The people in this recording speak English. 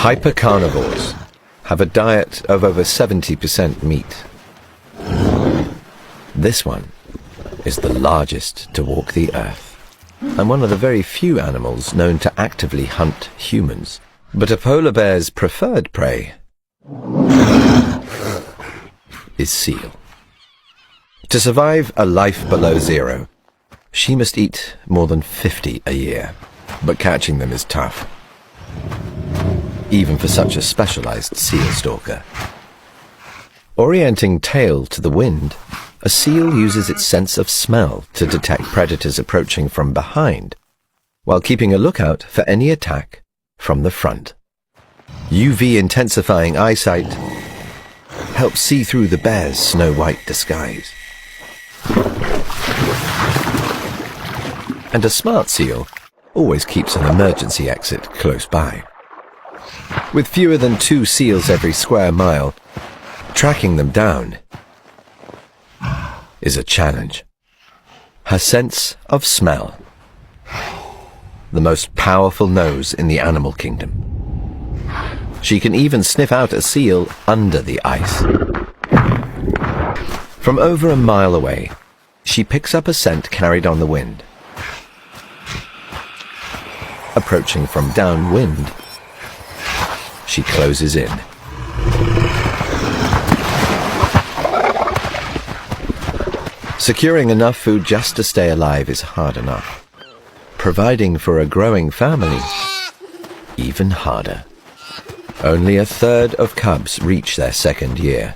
Hypercarnivores have a diet of over 70% meat. This one is the largest to walk the earth, and one of the very few animals known to actively hunt humans. But a polar bear's preferred prey is seal. To survive a life below zero, she must eat more than 50 a year, but catching them is tough, even for such a specialized seal stalker. Orienting tail to the wind, a seal uses its sense of smell to detect predators approaching from behind, while keeping a lookout for any attack from the front. UV intensifying eyesight helps see through the bear's snow-white disguise. And a smart seal always keeps an emergency exit close by. With fewer than 2 seals every square mile, tracking them down is a challenge. Her sense of smell, the most powerful nose in the animal kingdom. She can even sniff out a seal under the ice. From over a mile away, she picks up a scent carried on the wind. Approaching from downwind, she closes in. Securing enough food just to stay alive is hard enough. Providing for a growing family, even harder. Only a third of cubs reach their second year.